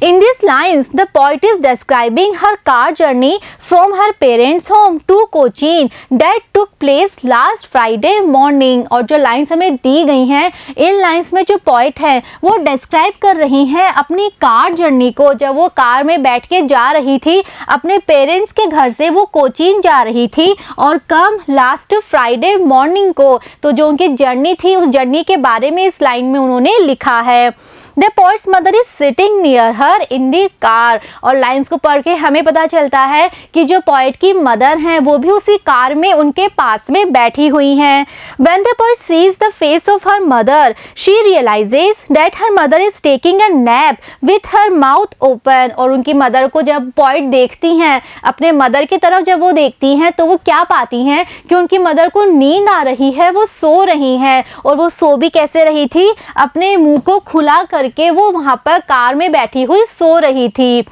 In these lines, the poet is describing her car journey from her parents' home to Cochin that took place last Friday morning। और जो लाइन्स हमें दी गई हैं, इन लाइन्स में जो पोइट है वो डिस्क्राइब कर रही हैं अपनी कार जर्नी को। जब वो कार में बैठ के जा रही थी अपने पेरेंट्स के घर से, वो कोचीन जा रही थी और कब, लास्ट फ्राइडे मॉर्निंग को। तो जो उनकी जर्नी थी उस जर्नी के बारे में इस लाइन में उन्होंने लिखा है। The poet's mother is sitting near her in the car। और लाइन्स को पढ़ के हमें पता चलता है कि जो पोएट की मदर हैं वो भी उसी कार में उनके पास में बैठी हुई हैं। When the poet sees the face of her mother, she realizes that her mother is taking a nap with her mouth open। और उनकी मदर को जब पोएट देखती हैं, अपने मदर की तरफ जब वो देखती हैं तो वो क्या पाती हैं कि उनकी मदर को नींद आ रही है, वो सो रही हैं। और वो सो भी कैसे रही थी, अपने मुंह को खुला करके वो वहां पर कार में बैठी हुई सो रही थी।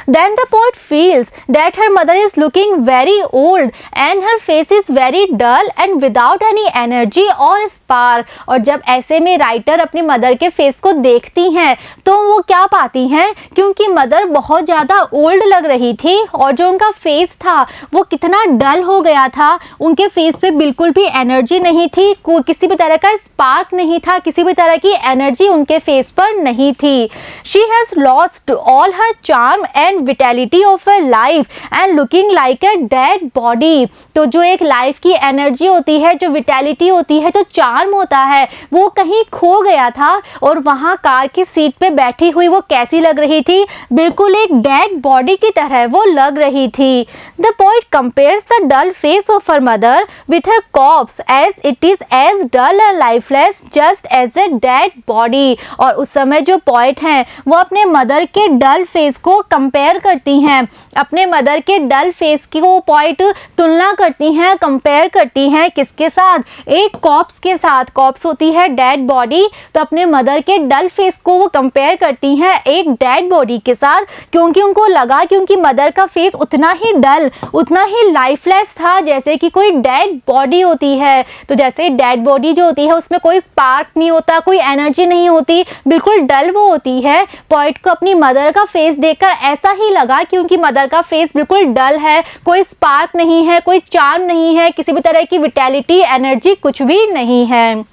Then the poet feels that her mother is looking very old and her face is very dull and without any energy or spark। और जब ऐसे में राइटर अपनी मदर के फेस को देखती हैं तो वो क्या पाती हैं कि उनकी मदर बहुत ज़्यादा ओल्ड लग रही थी और जो उनका फेस था वो कितना डल हो गया था। उनके फेस पे बिल्कुल भी एनर्जी नहीं थी, किसी भी तरह का स्पार्क नहीं था, किसी भी तरह की एनर्जी उनके फेस पर नहीं थी। She has lost all her charm and vitality of a life and looking like a dead body। तो जो एक लाइफ की एनर्जी होती है, जो विटैलिटी होती है, जो चार्म होता है, वो कहीं खो गया था। और वहाँ कार की सीट पे बैठी हुई वो कैसी लग रही थी, बिल्कुल एक डेड बॉडी की तरह वो लग रही थी। The poet compares the dull face of her mother with her corpse as it is as dull and lifeless just as a dead body। और उस समय जो पोएट हैं वो अपने मदर के डल फेस को कंपेयर करती हैं, अपने मदर के डल फेस की वो पोएट तुलना करती हैं, कंपेयर करती हैं किसके साथ, एक कॉप्स के साथ। कॉप्स होती है डेड बॉडी, तो अपने मदर के डल फेस को वो कंपेयर करती हैं एक डेड बॉडी के साथ, क्योंकि उनको लगा कि उनकी मदर का फेस उतना ही डल, उतना ही लाइफलेस था जैसे कि कोई डेड बॉडी होती है। तो जैसे डेड बॉडी जो होती है उसमें कोई स्पार्क नहीं होता, कोई एनर्जी नहीं होती, बिल्कुल डल वो होती है। पोएट को अपनी मदर का फेस देखकर ऐसा ही लगा कि उनकी मदर का फेस बिल्कुल डल है, कोई स्पार्क नहीं है, कोई चार्म नहीं है, किसी भी तरह की विटैलिटी, एनर्जी कुछ भी नहीं है।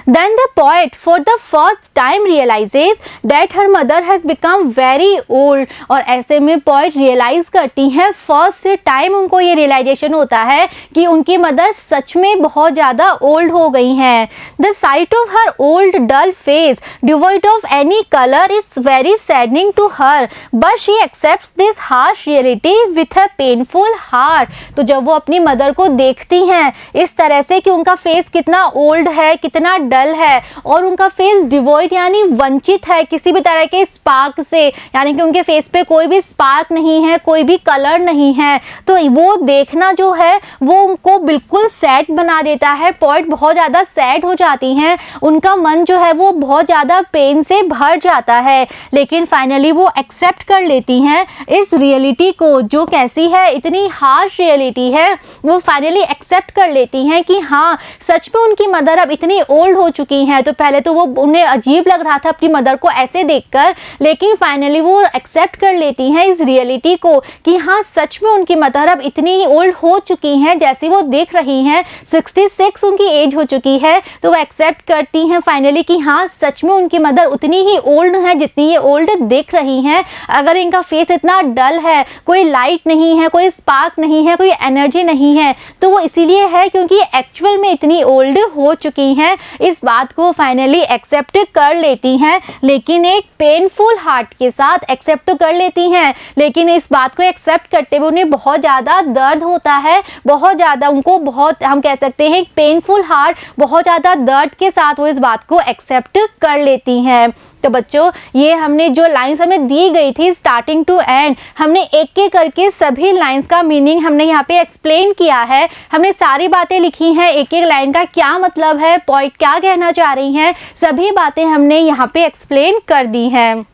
Then the poet for the first time realizes that her mother has become very old। और ऐसे में poet realize करती हैं, first time उनको ये realization होता है कि उनकी मदर सच में बहुत ज़्यादा old हो गई हैं। The sight of her old dull face devoid of any color is very saddening to her, but she accepts this harsh reality with a painful heart। तो जब वो अपनी मदर को देखती हैं इस तरह से कि उनका फेस कितना ओल्ड है, कितना डल है और उनका फेस डिवॉइड यानी वंचित है किसी भी तरह के स्पार्क से, यानी कि उनके फेस पे कोई भी स्पार्क नहीं है, कोई भी कलर नहीं है, तो वो देखना जो है वो उनको बिल्कुल सैड बना देता है। पोएट बहुत ज़्यादा सैड हो जाती हैं, उनका मन जो है वो बहुत ज़्यादा पेन से भर जाता है, लेकिन फाइनली वो एक्सेप्ट कर लेती हैं इस रियलिटी को, जो कैसी है, इतनी हार्श रियलिटी है। वो फाइनली एक्सेप्ट कर लेती हैं कि हाँ सच में उनकी मदर अब इतनी ओल्ड हो चुकी हैं। तो पहले तो वो उन्हें अजीब लग रहा था अपनी मदर को ऐसे देखकर, लेकिन फाइनली वो एक्सेप्ट कर लेती हैं इस रियलिटी को कि हाँ सच में उनकी मदर अब इतनी ओल्ड हो चुकी हैं, जैसी वो देख रही हैं 66 उनकी एज हो चुकी है। तो वो एक्सेप्ट करती हैं फाइनली कि हाँ सच में उनकी मदर उतनी ही ओल्ड है जितनी ये ओल्ड दिख रही हैं। अगर इनका फेस इतना डल है, कोई लाइट नहीं है, कोई स्पार्क नहीं है, कोई एनर्जी नहीं है, तो वो इसीलिए है क्योंकि एक्चुअल में इतनी ओल्ड हो चुकी हैं। इस बात को फाइनली एक्सेप्ट कर लेती हैं, लेकिन एक पेनफुल हार्ट के साथ एक्सेप्ट तो कर लेती हैं, लेकिन इस बात को एक्सेप्ट करते हुए उन्हें बहुत ज़्यादा दर्द होता है, बहुत ज़्यादा उनको, बहुत हम कह सकते हैं पेनफुल हार्ट, बहुत ज़्यादा दर्द के साथ वो इस बात को एक्सेप्ट कर लेती हैं। तो बच्चों ये हमने जो लाइंस हमें दी गई थी स्टार्टिंग टू एंड, हमने एक एक करके सभी लाइंस का मीनिंग हमने यहाँ पे एक्सप्लेन किया है। हमने सारी बातें लिखी हैं, एक एक लाइन का क्या मतलब है, पॉइंट क्या कहना चाह रही हैं, सभी बातें हमने यहाँ पे एक्सप्लेन कर दी हैं।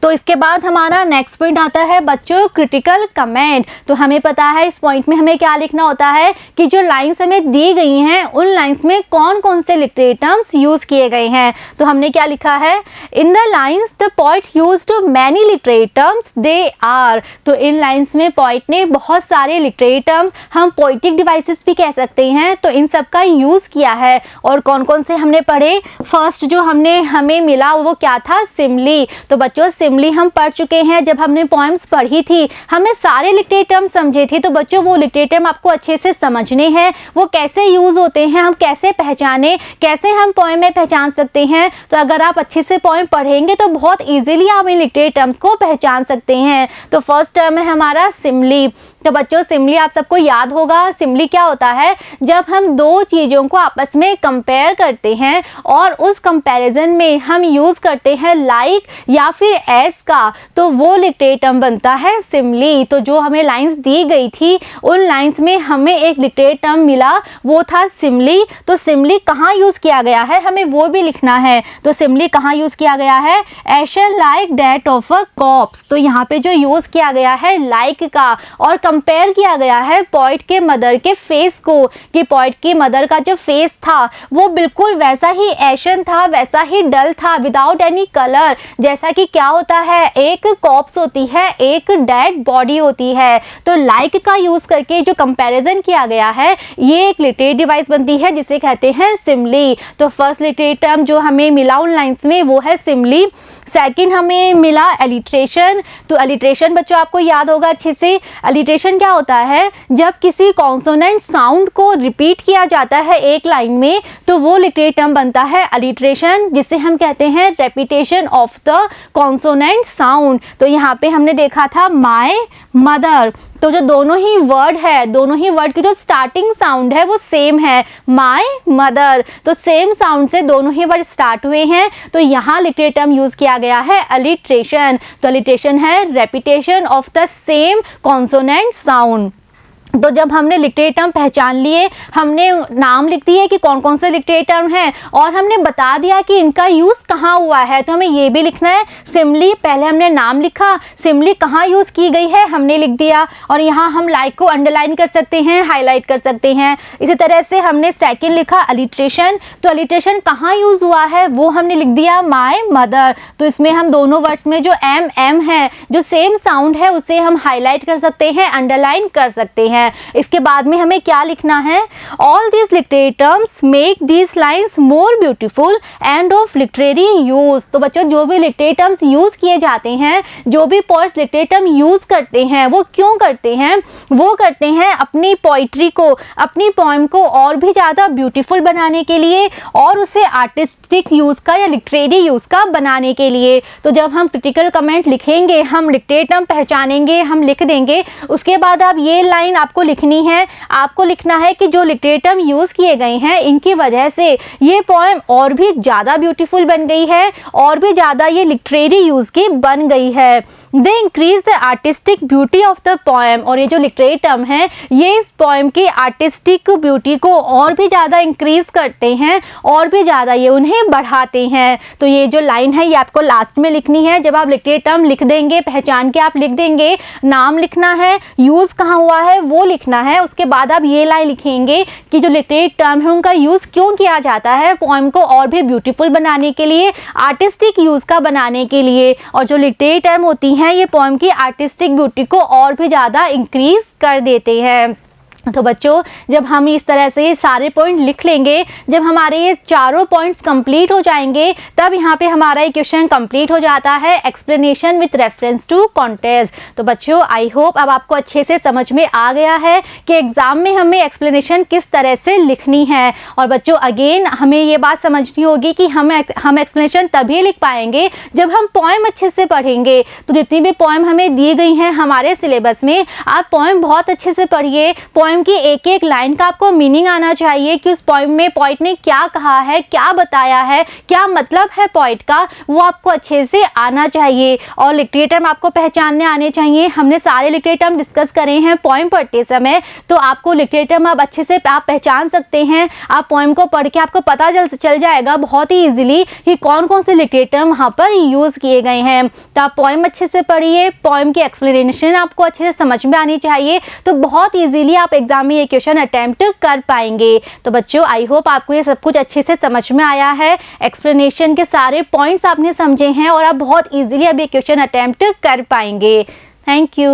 तो इसके बाद हमारा नेक्स्ट पॉइंट आता है बच्चों क्रिटिकल कमेंट। तो हमें पता है इस पॉइंट में हमें क्या लिखना होता है कि जो लाइंस हमें दी गई हैं उन लाइंस में कौन कौन से लिटरेरी टर्म्स यूज किए गए हैं। तो हमने क्या लिखा है, in the lines the poet used many literary terms they are. तो इन लाइंस में पोएट ने बहुत सारे लिटरेरी टर्म्स, हम पोएटिक डिवाइसेस भी कह सकते हैं, तो इन सब का यूज किया है। और कौन कौन से हमने पढ़े, फर्स्ट जो हमें मिला वो क्या था, सिमली। तो बच्चों सिमली हम पढ़ चुके हैं, जब हमने पोएम्स पढ़ी थी हमने सारे लिटरेरी टर्म समझे थे। तो बच्चों वो लिटरेरी टर्म आपको अच्छे से समझने हैं, वो कैसे यूज होते हैं, हम कैसे पहचाने, कैसे हम पोएम में पहचान सकते हैं। तो अगर आप अच्छे से पोएम पढ़ेंगे तो बहुत इजीली आप इन लिटरेरी टर्म्स को पहचान सकते हैं। तो फर्स्ट टर्म है हमारा सिमली। तो बच्चों सिमली आप सबको याद होगा, सिमली क्या होता है, जब हम दो चीज़ों को आपस में कंपेयर करते हैं और उस कंपैरिजन में हम यूज़ करते हैं लाइक या फिर एस का, तो वो लिटरेरी टर्म बनता है सिमली। तो जो हमें लाइंस दी गई थी उन लाइंस में हमें एक लिटरेरी टर्म मिला, वो था सिमली। तो सिमली कहाँ यूज़ किया गया है हमें वो भी लिखना है। तो सिमली कहाँ यूज़ किया गया है, action like that of a cops. तो यहाँ पे जो यूज़ किया गया है लाइक का, और कंपेयर किया गया है पोएट के मदर के फेस को, कि पोएट की मदर का जो फेस था वो बिल्कुल वैसा ही एशन था, वैसा ही डल था, विदाउट एनी कलर। जैसा कि क्या होता है, एक कॉप्स होती है, एक डेड बॉडी होती है। तो लाइक का यूज करके जो कंपैरिजन किया गया है ये एक लिटरेरी डिवाइस बनती है जिसे कहते हैं सिमली। तो फर्स्ट लिटरेरी टर्म जो हमें मिला उन लाइंस में वो है सिमली। सेकंड हमें मिला एलिट्रेशन। तो एलिट्रेशन बच्चों आपको याद होगा अच्छे से, एलिट्रेशन क्या होता है, जब किसी कॉन्सोनेंट साउंड को रिपीट किया जाता है एक लाइन में तो वो लिटरेरी टर्म बनता है एलिट्रेशन, जिसे हम कहते हैं repetition of the consonant sound. तो यहाँ पे हमने देखा था माय मदर। तो जो दोनों ही वर्ड है, दोनों ही वर्ड की जो स्टार्टिंग साउंड है वो सेम है, माय मदर। तो सेम साउंड से दोनों ही वर्ड स्टार्ट हुए हैं, तो यहाँ लिटरेरी टर्म यूज किया गया है अलिट्रेशन। तो अलिट्रेशन है repetition of the same consonant sound. तो जब हमने लिटरेरी टर्म पहचान लिए, हमने नाम लिख दिए कि कौन कौन से लिटरेरी टर्म हैं और हमने बता दिया कि इनका यूज़ कहाँ हुआ है, तो हमें ये भी लिखना है सिमली। पहले हमने नाम लिखा, सिमली कहाँ यूज़ की गई है हमने लिख दिया, और यहाँ हम लाइक को अंडरलाइन कर सकते हैं, हाईलाइट कर सकते हैं। इसी तरह से हमने सेकंड लिखा अलिट्रेशन। तो अलिट्रेशन कहाँ यूज़ हुआ है वो हमने लिख दिया माय मदर। तो इसमें हम दोनों वर्ड्स में जो एम है, जो सेम साउंड है, उसे हम हाईलाइट कर सकते हैं, अंडरलाइन कर सकते हैं। इसके बाद में हमें क्या लिखना है, all these literary terms make these lines more beautiful end of literary use. तो बच्चों जो भी लिटरेरी टर्म्स यूज किए जाते हैं, जो भी पोएट्स लिटरेरी टर्म यूज करते हैं, वो क्यों करते हैं, वो करते हैं अपनी पोइट्री को, अपनी पोएम को और भी ज़्यादा ब्यूटीफुल बनाने के लिए और उसे आर्टिस्टिक यूज़ का या लिटरेरी यूज़ का बनाने के लिए। तो जब हम क्रिटिकल कमेंट लिखेंगे, हम लिटरेरी टर्म पहचानेंगे, हम लिख देंगे, उसके बाद आप ये लाइन आपको लिखनी है, आपको लिखना है कि जो लिटरेरी टर्म यूज़ किए गए हैं इनकी वजह से ये पोएम और भी ज़्यादा ब्यूटीफुल बन गई है और भी ज़्यादा ये लिटरेरी यूज़ की बन गई है। They increase the artistic beauty of the poem. और ये जो लिटरेरी टर्म है ये इस पोएम की आर्टिस्टिक ब्यूटी को और भी ज़्यादा इंक्रीज करते हैं, और भी ज़्यादा ये उन्हें बढ़ाते हैं। तो ये जो लाइन है ये आपको लास्ट में लिखनी है। जब आप लिटरेरी टर्म लिख देंगे, पहचान के आप लिख देंगे, नाम लिखना है, यूज़ कहाँ हुआ है वो लिखना है, उसके बाद आप ये लाइन लिखेंगे कि जो लिटरेरी टर्म है उनका यूज़ क्यों किया जाता है पोएम को और भी ब्यूटीफुल बनाने के लिए, आर्टिस्टिक यूज़ का बनाने के लिए। और जो लिटरेरी टर्म होती हैं ये पोएम की आर्टिस्टिक ब्यूटी को और भी ज़्यादा इंक्रीज कर देते हैं। तो बच्चों जब हम इस तरह से ये सारे पॉइंट लिख लेंगे, जब हमारे ये चारों पॉइंट्स कंप्लीट हो जाएंगे, तब यहाँ पे हमारा ये क्वेश्चन कंप्लीट हो जाता है, explanation with reference to context. तो बच्चों आई होप अब आपको अच्छे से समझ में आ गया है कि एग्जाम में हमें एक्सप्लेनेशन किस तरह से लिखनी है। और बच्चों अगेन हमें ये बात समझनी होगी कि हम एक्सप्लेनेशन तभी लिख पाएंगे जब हम पोएम अच्छे से पढ़ेंगे। तो जितनी भी पोएम हमें दी गई हैं हमारे सिलेबस में, आप पोएम बहुत अच्छे से पढ़िए। पोएम की एक एक लाइन का आपको मीनिंग आना चाहिए कि उस पोएम में पोइट ने क्या कहा है, क्या बताया है, क्या मतलब है पोइट का, वो आपको अच्छे से आना चाहिए। और लिटरेरी टर्म आपको पहचानने आने चाहिए। हमने सारे लिटरेरी टर्म डिस्कस करे हैं पोएम पढ़ते समय, तो आपको लिटरेरी टर्म आप अच्छे से आप पहचान सकते हैं। आप पोएम को पढ़ के आपको पता चल जाएगा बहुत ही ईजिली कि कौन कौन से लिटरेरी टर्म वहाँ पर यूज़ किए गए हैं। तो आप पोएम अच्छे से पढ़िए, पोएम की एक्सप्लेनेशन आपको अच्छे से समझ में आनी चाहिए, तो बहुत ईजिली आप एग्जाम में ये क्वेश्चन अटेम्प्ट कर पाएंगे। तो बच्चों आई होप आपको ये सब कुछ अच्छे से समझ में आया है, एक्सप्लेनेशन के सारे पॉइंट्स आपने समझे हैं और आप बहुत इजीली अब ये क्वेश्चन अटेम्प्ट कर पाएंगे। Thank you.